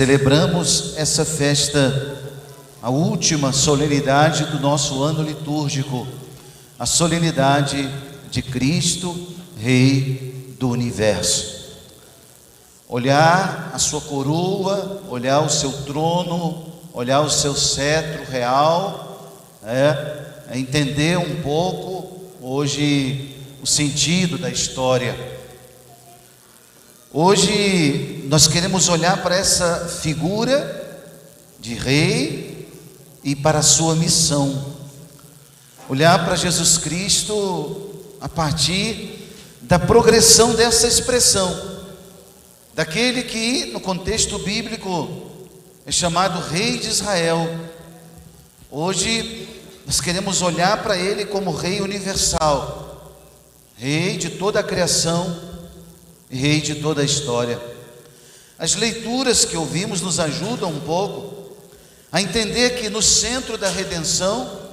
Celebramos essa festa, a última solenidade do nosso ano litúrgico, a solenidade de Cristo, Rei do Universo. Olhar a sua coroa, olhar o seu trono, olhar o seu cetro real, entender um pouco hoje o sentido da história. Hoje nós queremos olhar para essa figura de rei e para a sua missão. Olhar para Jesus Cristo a partir da progressão dessa expressão, daquele que no contexto bíblico é chamado Rei de Israel. Hoje nós queremos olhar para ele como Rei universal, Rei de toda a criação, Rei de toda a história. As leituras que ouvimos nos ajudam um pouco a entender que no centro da redenção,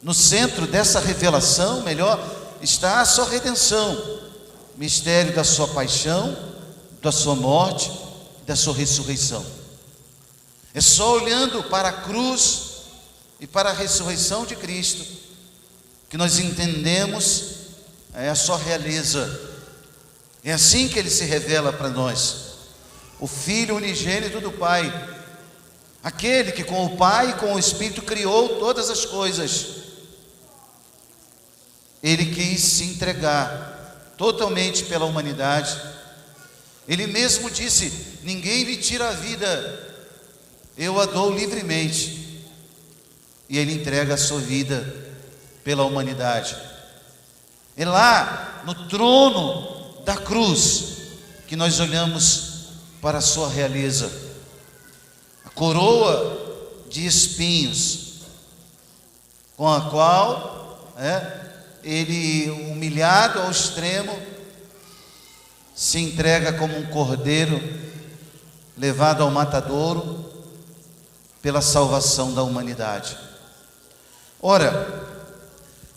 no centro dessa revelação, melhor, está a sua redenção, mistério da sua paixão, da sua morte, da sua ressurreição. É só olhando para a cruz e para a ressurreição de Cristo que nós entendemos a sua realeza. É assim que ele se revela para nós, o Filho unigênito do Pai, aquele que com o Pai e com o Espírito criou todas as coisas. Ele quis se entregar totalmente pela humanidade. Ele mesmo disse: ninguém me tira a vida, eu a dou livremente. E ele entrega a sua vida pela humanidade. É lá no trono da cruz que nós olhamos para a sua realeza, a coroa de espinhos, com a qual ele, humilhado ao extremo, se entrega como um cordeiro levado ao matadouro pela salvação da humanidade. Ora,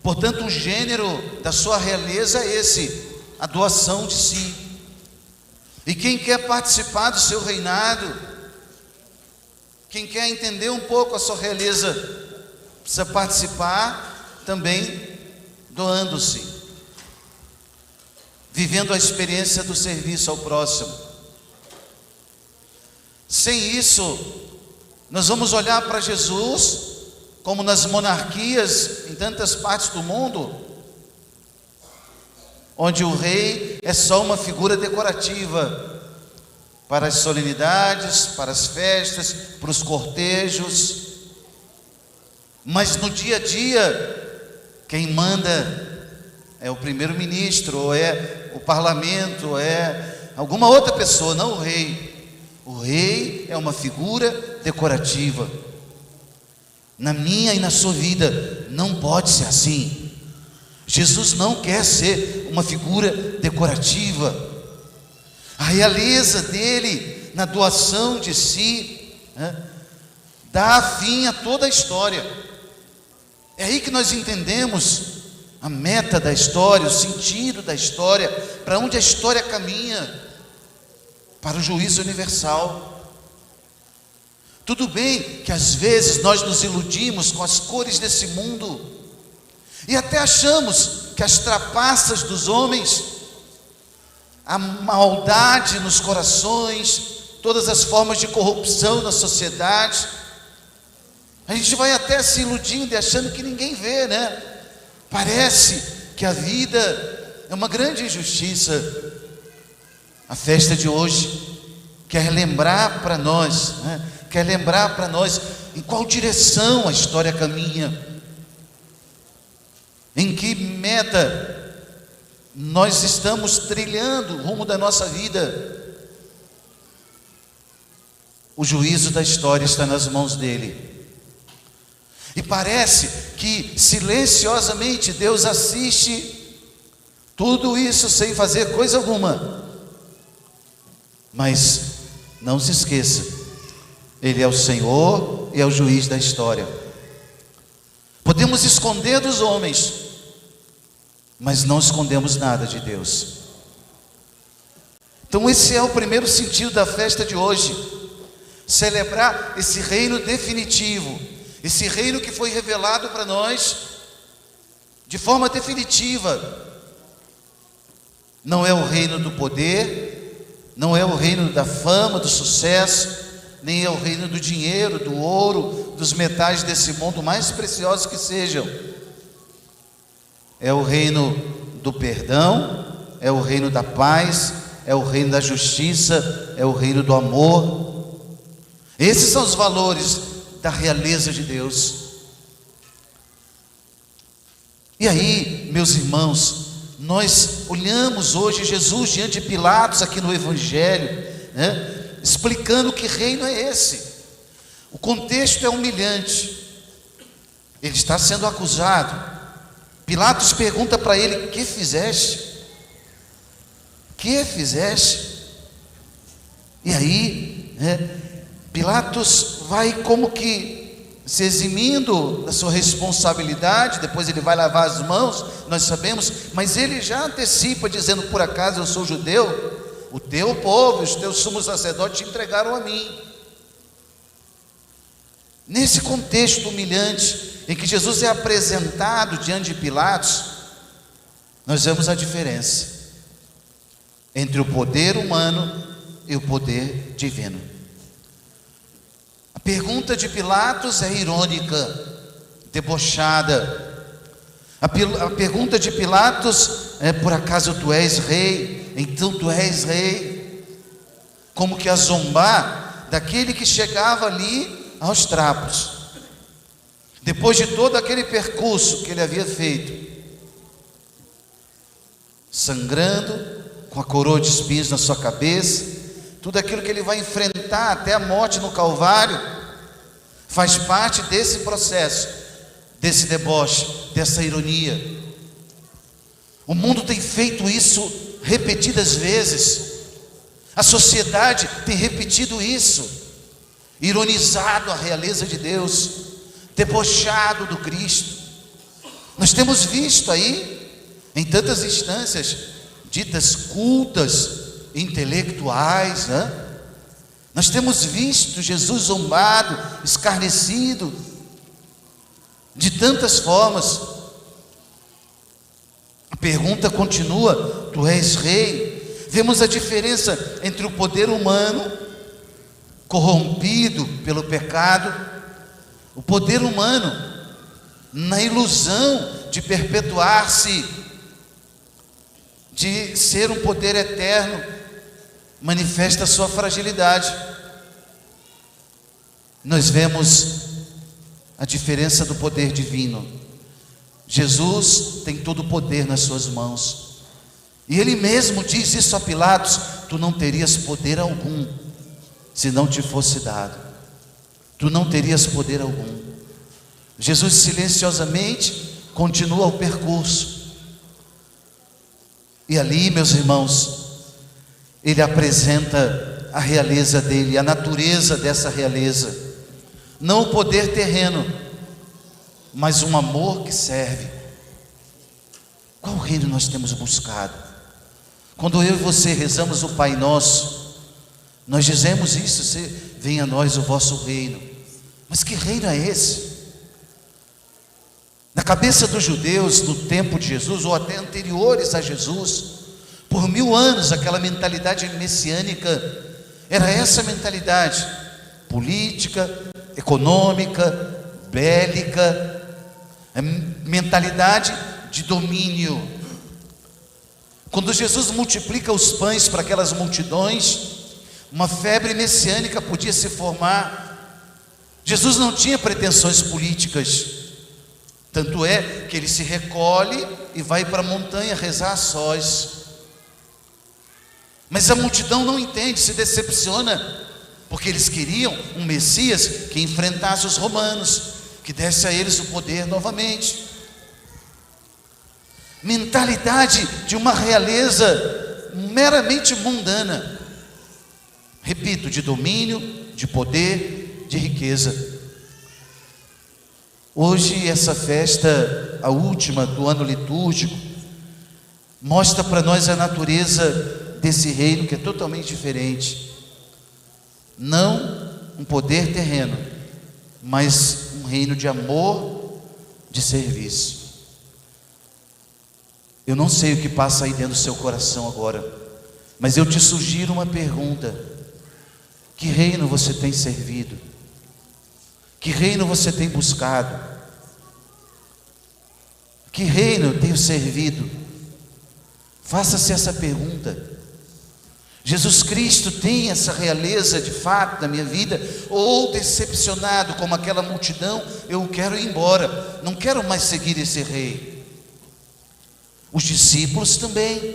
portanto, o gênero da sua realeza é esse: a doação de si. E quem quer participar do seu reinado, quem quer entender um pouco a sua realeza, precisa participar também doando-se, vivendo a experiência do serviço ao próximo. Sem isso, nós vamos olhar para Jesus como nas monarquias em tantas partes do mundo, onde o rei é só uma figura decorativa para as solenidades, para as festas, para os cortejos, mas no dia a dia quem manda é o primeiro-ministro, ou é o parlamento, ou é alguma outra pessoa, não o rei. O rei é uma figura decorativa. Na minha e na sua vida não pode ser assim. Jesus não quer ser uma figura decorativa. A realeza dele na doação de si dá fim a toda a história. É aí que nós entendemos a meta da história, o sentido da história, para onde a história caminha, para o juízo universal. Tudo bem que às vezes nós nos iludimos com as cores desse mundo e até achamos que as trapaças dos homens, a maldade nos corações, todas as formas de corrupção na sociedade, a gente vai até se iludindo e achando que ninguém vê, Parece que a vida é uma grande injustiça. A festa de hoje quer lembrar para nós, em qual direção a história caminha, em que meta nós estamos trilhando o rumo da nossa vida. O juízo da história está nas mãos dele. E parece que silenciosamente Deus assiste tudo isso sem fazer coisa alguma. Mas não se esqueça, Ele é o Senhor e é o juiz da história. Podemos esconder dos homens, mas não escondemos nada de Deus. Então esse é o primeiro sentido da festa de hoje. celebrar esse reino definitivo, esse reino que foi revelado para nós de forma definitiva. Não é o reino do poder, não é o reino da fama, do sucesso, nem é o reino do dinheiro, do ouro, dos metais desse mundo, mais preciosos que sejam. É o reino do perdão, é o reino da paz, é o reino da justiça, é o reino do amor. Esses são os valores da realeza de Deus. E aí, meus irmãos, nós olhamos hoje Jesus diante de Pilatos aqui no Evangelho, né, explicando que reino é esse. O contexto é humilhante. Ele está sendo acusado. Pilatos pergunta para ele: que fizeste? Que fizeste? E aí, Pilatos vai como que se eximindo da sua responsabilidade. Depois ele vai lavar as mãos, nós sabemos, mas ele já antecipa dizendo: por acaso eu sou judeu? O teu povo, os teus sumos sacerdotes te entregaram a mim. Nesse contexto humilhante em que Jesus é apresentado diante de Pilatos, nós vemos a diferença entre o poder humano e o poder divino. A pergunta de Pilatos é irônica, debochada. A pergunta de Pilatos é: por acaso tu és rei? Então tu és rei. Como que a zombar daquele que chegava ali aos trapos, depois de todo aquele percurso que ele havia feito, sangrando, com a coroa de espinhos na sua cabeça, tudo aquilo que ele vai enfrentar até a morte no Calvário, faz parte desse processo, desse deboche, dessa ironia. O mundo tem feito isso repetidas vezes, a sociedade tem repetido isso, ironizado a realeza de Deus, debochado do Cristo. Nós temos visto aí, em tantas instâncias ditas cultas, intelectuais, né? Nós temos visto Jesus zombado, escarnecido, de tantas formas. A pergunta continua: tu és rei? Vemos a diferença entre o poder humano, corrompido pelo pecado, o poder humano, na ilusão de perpetuar-se, de ser um poder eterno, manifesta a sua fragilidade. Nós vemos a diferença do poder divino. Jesus tem todo o poder nas suas mãos, e ele mesmo diz isso a Pilatos: tu não terias poder algum se não te fosse dado. Tu não terias poder algum. Jesus silenciosamente continua o percurso. E ali, meus irmãos, ele apresenta a realeza dele, a natureza dessa realeza. Não o poder terreno, mas um amor que serve. Qual reino nós temos buscado? Quando eu e você rezamos o Pai Nosso, nós dizemos isso: venha a nós o vosso reino. Mas que reino é esse? Na cabeça dos judeus, no tempo de Jesus, ou até anteriores a Jesus, por 1000 anos, aquela mentalidade messiânica era essa mentalidade política, econômica, bélica, mentalidade de domínio. Quando Jesus multiplica os pães para aquelas multidões, uma febre messiânica podia se formar. Jesus não tinha pretensões políticas, tanto é que ele se recolhe e vai para a montanha rezar a sós. Mas a multidão não entende, se decepciona, porque eles queriam um Messias que enfrentasse os romanos, que desse a eles o poder novamente. Mentalidade de uma realeza meramente mundana, repito, de domínio, de poder, de riqueza. Hoje essa festa, a última do ano litúrgico, mostra para nós a natureza desse reino que é totalmente diferente. Não um poder terreno, mas um reino de amor, de serviço. Eu não sei o que passa aí dentro do seu coração agora, mas eu te sugiro uma pergunta: que reino você tem servido? Que reino você tem buscado? Que reino eu tenho servido? Faça-se essa pergunta. Jesus Cristo tem essa realeza de fato na minha vida? Ou decepcionado como aquela multidão, eu quero ir embora, não quero mais seguir esse rei? Os discípulos também,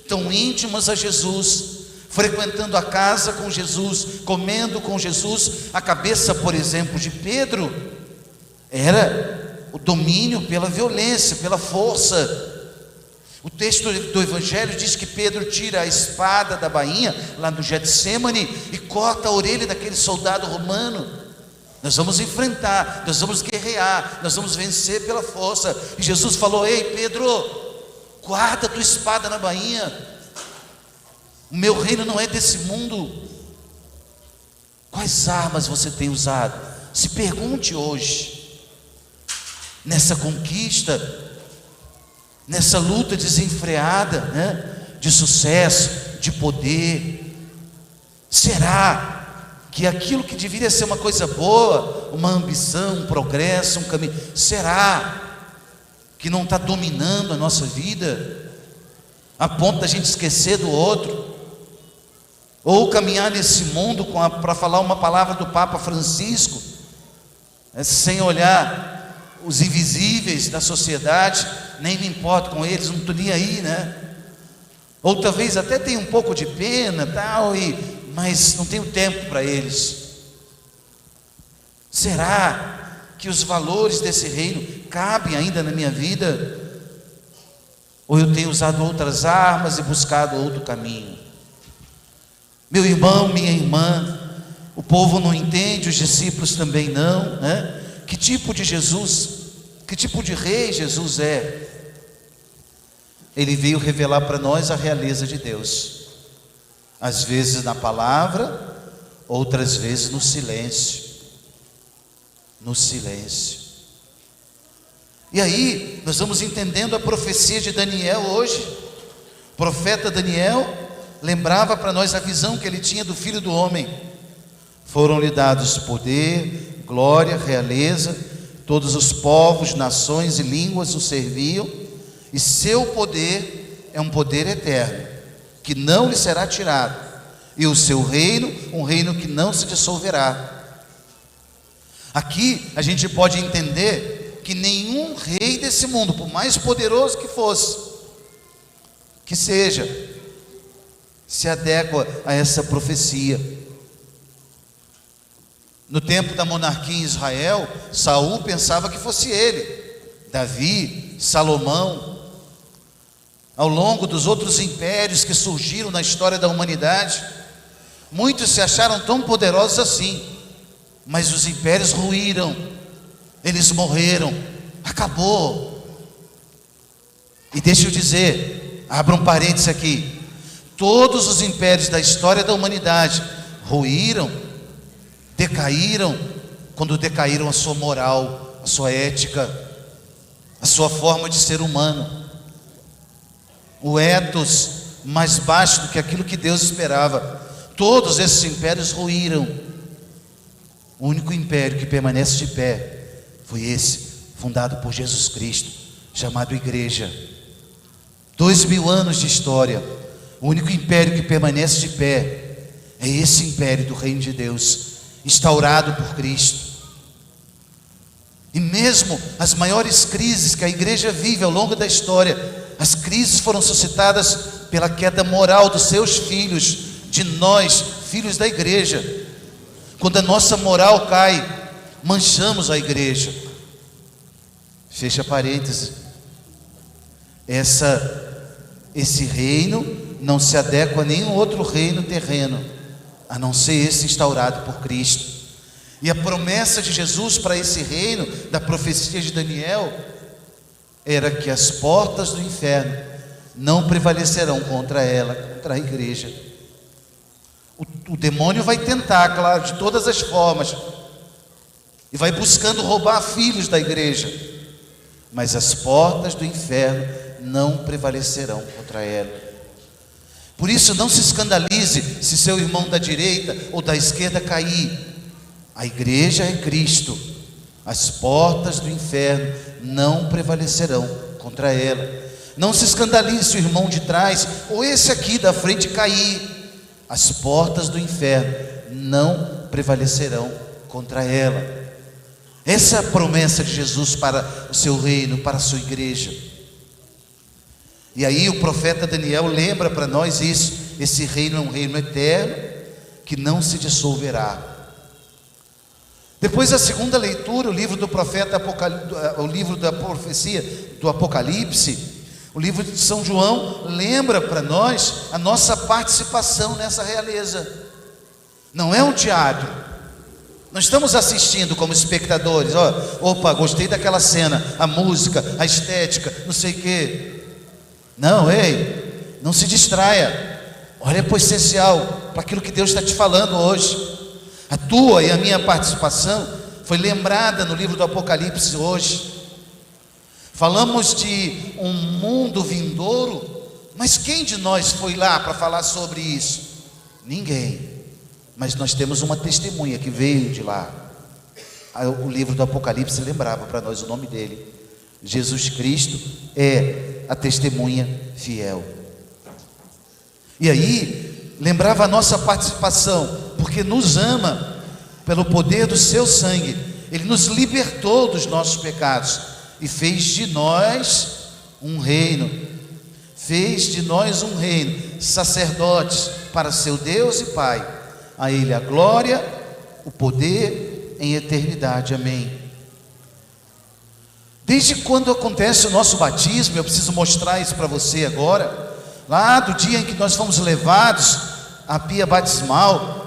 tão íntimos a Jesus, frequentando a casa com Jesus, comendo com Jesus. A cabeça, por exemplo, de Pedro era o domínio pela violência, pela força. O texto do Evangelho diz que Pedro tira a espada da bainha, lá no Getsemane, e corta a orelha daquele soldado romano. Nós vamos enfrentar, nós vamos guerrear, nós vamos vencer pela força. E Jesus falou: ei Pedro, guarda a tua espada na bainha, o meu reino não é desse mundo. Quais armas você tem usado? Se pergunte hoje, nessa conquista, nessa luta desenfreada, de sucesso, de poder. Será que aquilo que deveria ser uma coisa boa, uma ambição, um progresso, um caminho, será que não está dominando a nossa vida, a ponto da gente esquecer do outro? Ou caminhar nesse mundo para falar uma palavra do Papa Francisco, sem olhar os invisíveis da sociedade, nem me importo com eles, não estou nem aí, Ou talvez até tenha um pouco de pena, mas não tenho tempo para eles. Será que os valores desse reino cabem ainda na minha vida? Ou eu tenho usado outras armas e buscado outro caminho? Meu irmão, minha irmã, o povo não entende, os discípulos também não, Que tipo de Jesus, que tipo de rei Jesus é? Ele veio revelar para nós a realeza de Deus, às vezes na palavra, outras vezes no silêncio. No silêncio. E aí nós vamos entendendo a profecia de Daniel hoje. O profeta Daniel lembrava para nós a visão que ele tinha do Filho do Homem. Foram-lhe dados poder, glória, realeza, todos os povos, nações e línguas o serviam, e seu poder é um poder eterno, que não lhe será tirado, e o seu reino, um reino que não se dissolverá. Aqui a gente pode entender que nenhum rei desse mundo, por mais poderoso que seja, se adequa a essa profecia. No tempo da monarquia em Israel, Saul pensava que fosse ele, Davi, Salomão. Ao longo dos outros impérios que surgiram na história da humanidade, muitos se acharam tão poderosos assim, mas os impérios ruíram, eles morreram, acabou. E deixa eu dizer, abra um parênteses aqui, todos os impérios da história da humanidade ruíram, decaíram, quando decaíram a sua moral, a sua ética, a sua forma de ser humano. O ethos mais baixo do que aquilo que Deus esperava. Todos esses impérios ruíram. O único império que permanece de pé foi esse, fundado por Jesus Cristo, chamado Igreja. 2000 anos de história. O único império que permanece de pé é esse império do reino de Deus, instaurado por Cristo. E mesmo as maiores crises que a igreja vive ao longo da história, as crises foram suscitadas pela queda moral dos seus filhos, de nós, filhos da igreja. Quando a nossa moral cai, manchamos a igreja. Fecha parênteses. Esse reino não se adequa a nenhum outro reino terreno, a não ser esse instaurado por Cristo. E a promessa de Jesus para esse reino, da profecia de Daniel, era que as portas do inferno não prevalecerão contra ela, contra a igreja. O demônio vai tentar, claro, de todas as formas, e vai buscando roubar filhos da igreja, mas as portas do inferno não prevalecerão contra ela. Por isso, não se escandalize se seu irmão da direita ou da esquerda cair. A igreja é Cristo. As portas do inferno não prevalecerão contra ela. Não se escandalize se o irmão de trás ou esse aqui da frente cair. As portas do inferno não prevalecerão contra ela. Essa é a promessa de Jesus para o seu reino, para a sua igreja. E aí o profeta Daniel lembra para nós isso. Esse reino é um reino eterno que não se dissolverá. Depois da segunda leitura, o livro do profeta, o livro da profecia do Apocalipse, o livro de São João lembra para nós a nossa participação nessa realeza. Não é um teatro. Não estamos assistindo como espectadores. Opa, gostei daquela cena, a música, a estética, não sei o quê. Não, ei, não se distraia. Olha para o essencial, para aquilo que Deus está te falando hoje. A tua e a minha participação foi lembrada no livro do Apocalipse hoje. Falamos de um mundo vindouro, mas quem de nós foi lá para falar sobre isso? Ninguém. Mas nós temos uma testemunha que veio de lá. O livro do Apocalipse lembrava para nós o nome dele. Jesus Cristo é a testemunha fiel. E aí, lembrava a nossa participação, porque nos ama pelo poder do seu sangue. Ele nos libertou dos nossos pecados e fez de nós um reino. Fez de nós um reino, sacerdotes para seu Deus e Pai. A Ele a glória, o poder em eternidade. Amém. Desde quando acontece o nosso batismo, eu preciso mostrar isso para você agora. Lá do dia em que nós fomos levados à pia batismal,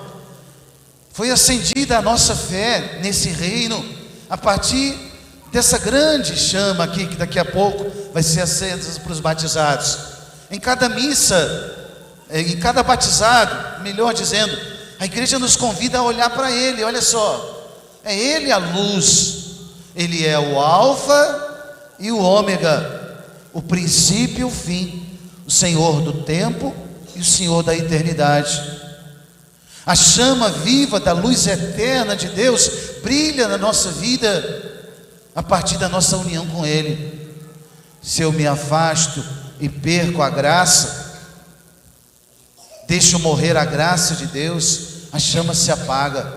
foi acendida a nossa fé nesse reino, a partir dessa grande chama aqui, que daqui a pouco vai ser acesa para os batizados. Em cada missa, em cada batizado, melhor dizendo, a igreja nos convida a olhar para Ele. Olha só, é Ele a luz, Ele é o alfa e o ômega, o princípio e o fim, o Senhor do tempo e o Senhor da eternidade. A chama viva da luz eterna de Deus brilha na nossa vida a partir da nossa união com Ele. Se eu me afasto e perco a graça, deixo morrer a graça de Deus, a chama se apaga.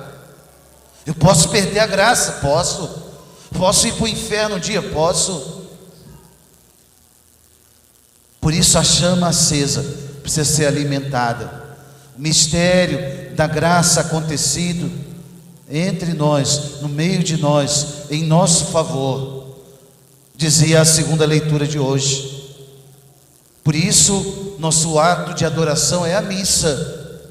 Eu posso perder a graça? Posso ir para o inferno um dia? Posso. Por isso a chama acesa precisa ser alimentada. O mistério da graça acontecido entre nós, no meio de nós, em nosso favor, dizia a segunda leitura de hoje. Por isso, nosso ato de adoração é a missa.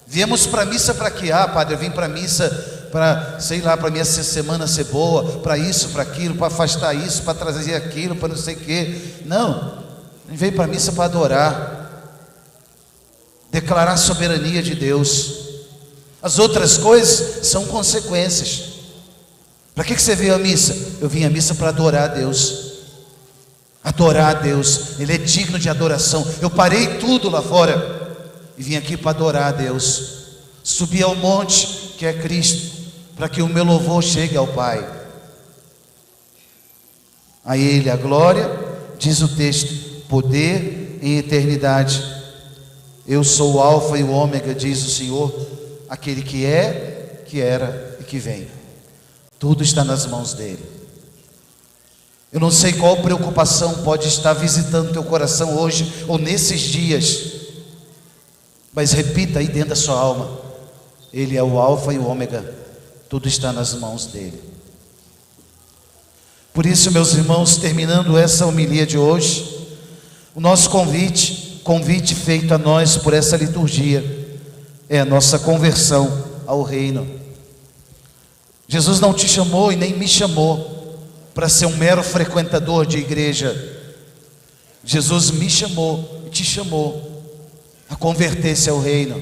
Viemos para a missa para quê? Padre, eu vim para a missa para, sei lá, para minha semana ser boa, para isso, para aquilo, para afastar isso, para trazer aquilo, para não sei o quê. Não, a gente veio para a missa para adorar, declarar a soberania de Deus. As outras coisas são consequências. Para que você veio à missa? Eu vim à missa para adorar a Deus. Adorar a Deus, Ele é digno de adoração. Eu parei tudo lá fora e vim aqui para adorar a Deus. Subi ao monte que é Cristo, para que o meu louvor chegue ao Pai. A Ele a glória, diz o texto, poder em eternidade. Eu sou o alfa e o ômega, diz o Senhor, aquele que é, que era e que vem. Tudo está nas mãos dele. Eu não sei qual preocupação pode estar visitando teu coração hoje ou nesses dias, mas repita aí dentro da sua alma: Ele é o alfa e o ômega, tudo está nas mãos dele. Por isso, meus irmãos, terminando essa homilia de hoje, o nosso convite feito a nós por essa liturgia, é a nossa conversão ao reino. Jesus não te chamou e nem me chamou para ser um mero frequentador de igreja. Jesus me chamou e te chamou a converter-se ao reino.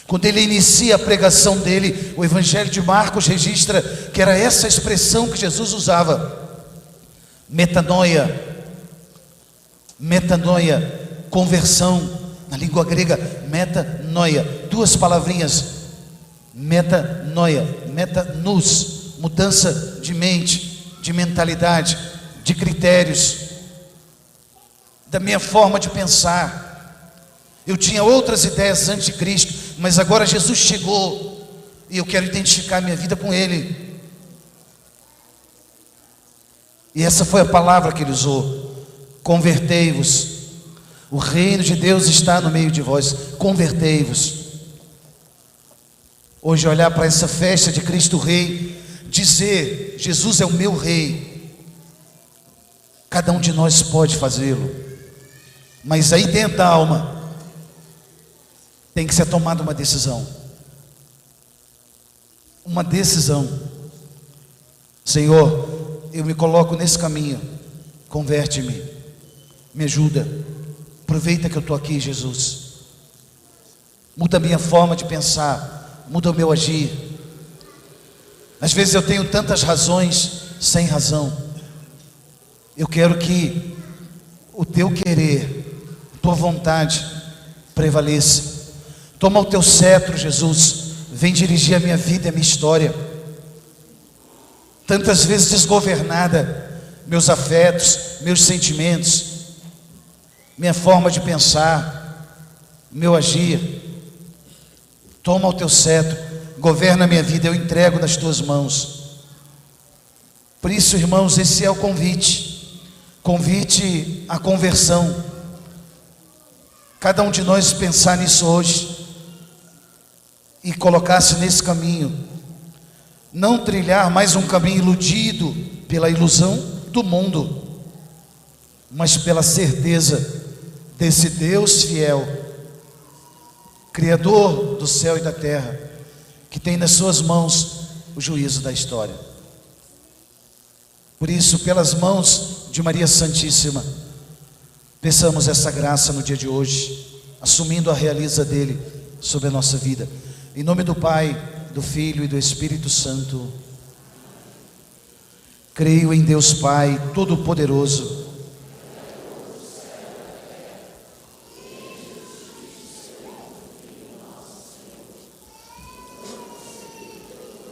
Quando ele inicia a pregação dele, o Evangelho de Marcos registra que era essa expressão que Jesus usava: metanoia. Metanoia, conversão. Na língua grega, metanoia, duas palavrinhas: metanoia, metanus, mudança de mente, de mentalidade, de critérios, da minha forma de pensar. Eu tinha outras ideias antes de Cristo, mas agora Jesus chegou e eu quero identificar minha vida com Ele. E essa foi a palavra que Ele usou: convertei-vos. O reino de Deus está no meio de vós, convertei-vos. Hoje olhar para essa festa de Cristo Rei, dizer: Jesus é o meu Rei. Cada um de nós pode fazê-lo, mas aí dentro da alma tem que ser tomada uma decisão. Uma decisão: Senhor, eu me coloco nesse caminho, converte-me, me ajuda. Aproveita que eu estou aqui, Jesus. Muda a minha forma de pensar, muda o meu agir. Às vezes eu tenho tantas razões sem razão. Eu quero que o teu querer, a tua vontade prevaleça. Toma o teu cetro, Jesus. Vem dirigir a minha vida e a minha história. Tantas vezes desgovernada, meus afetos, meus sentimentos, minha forma de pensar, meu agir. Toma o teu cetro, governa a minha vida, eu entrego nas tuas mãos. Por isso, irmãos, esse é o convite à conversão. Cada um de nós pensar nisso hoje e colocar-se nesse caminho, não trilhar mais um caminho iludido pela ilusão do mundo, mas pela certeza desse Deus fiel, Criador do céu e da terra, que tem nas suas mãos o juízo da história. Por isso, pelas mãos de Maria Santíssima, peçamos essa graça no dia de hoje, assumindo a realeza dele sobre a nossa vida. Em nome do Pai, do Filho e do Espírito Santo. Creio em Deus Pai Todo-Poderoso,